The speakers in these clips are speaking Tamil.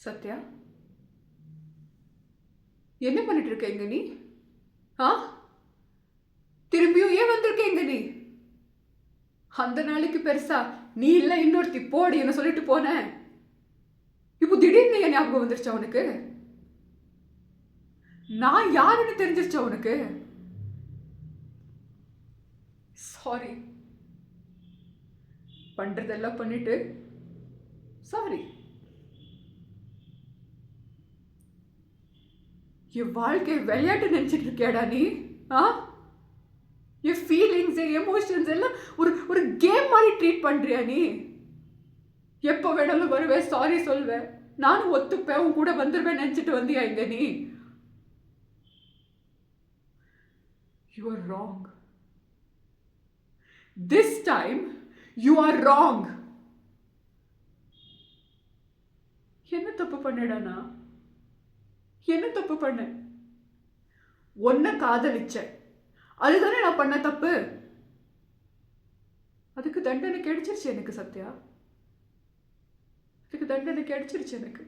சத்யா, என்ன பண்ணிட்டு இருக்க இங்க நீ? ஆ, திரும்பியும் ஏன் வந்திருக்க இங்க நீ? அந்த நாளைக்கு பெருசா நீ இல்ல இன்னொருத்தி போடி என்ன சொல்லிட்டு போன. இப்போ திடீர்னு என் ஞாபகம் வந்துருச்சா உனக்கு? நான் யாருன்னு தெரிஞ்சிருச்சா உனக்கு? சாரி, பண்றதெல்லாம் பண்ணிட்டு சாரி. என் வாழ்க்கையை விளையாட்டு நினைச்சிட்டு இருக்கியாடா நீ? ஆ, என் ஃபீலிங்ஸ் எமோஷன்ஸ் எல்லாம் ஒரு ஒரு கேம் மாதிரி ட்ரீட் பண்றியா நீ? எப்போ வேணாலும் வருவேன், சாரி சொல்வேன், நானும் ஒத்துப்பேன், உன் கூட வந்துருவேன் நினைச்சிட்டு வந்தியா இங்க நீ? You are wrong. This time you are wrong. என்ன தப்பு பண்ணடா நான்? என்ன தப்பு பண்ண? ஒன்ன காதலிச்சேன், அதுதானே நான் பண்ண தப்பு. அதுக்கு தண்டனை கிடைச்சிருச்சு எனக்கு சத்யா. அதுக்கு தண்டனை கிடைச்சிருச்சு எனக்கு.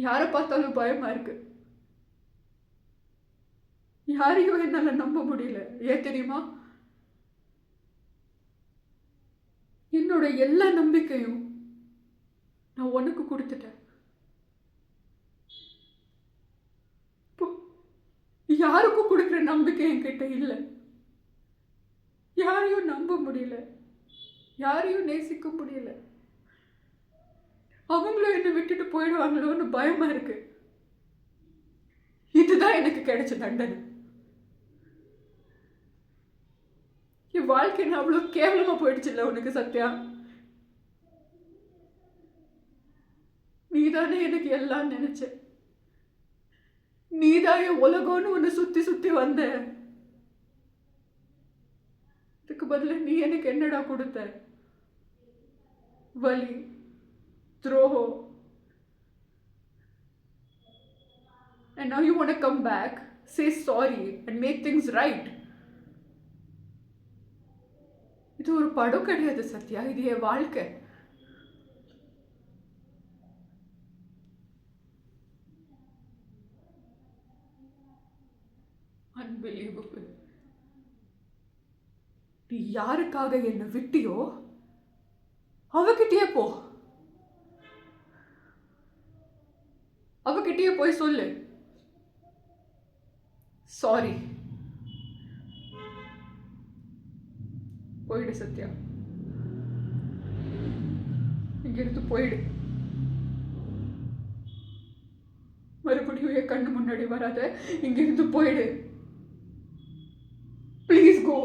யாரை பார்த்தாலும் பயமா இருக்கு. யாரையும் என்னால நம்ப முடியல. ஏன் தெரியுமா? என்னோட எல்லா நம்பிக்கையும் நான் உனக்கு கொடுத்துட்டேன். யாருக்கும் கொடுக்குற நம்பிக்கை என்கிட்ட இல்லை. யாரையும் நம்ப முடியல, யாரையும் நேசிக்க முடியல. அவங்களும் என்னை விட்டுட்டு போயிடுவாங்களோன்னு பயமா இருக்கு. இதுதான் எனக்கு கிடைச்ச தண்டனை. என் வாழ்க்கை அவ்வளவு கேவலமா போயிடுச்சு இல்ல உனக்கு சத்யா? நீதானே எனக்கு எல்லாம் நினைச்ச. நீதான் என் உலகம்னு உன்னை சுத்தி சுத்தி வந்த. இதுக்கு பதிலா நீ எனக்கு என்னடா கொடுத்த? வலி, துரோகம். And now you want to come back, say sorry and make things right. இது ஒரு படம் கிடையாது சத்யா, இது என் வாழ்க்கை. Unbelievable. நீ யாருக்காக என்னை விட்டியோ அவகிட்டயே போ. அவகிட்டயே போய் சொல்லு சாரி. போயிடு சத்யா, இங்கிருந்து போயிடு. மறுபடியும் என் கண்ணு முன்னாடி வராத. இங்கிருந்து போயிடு. ப்ளீஸ் கோ.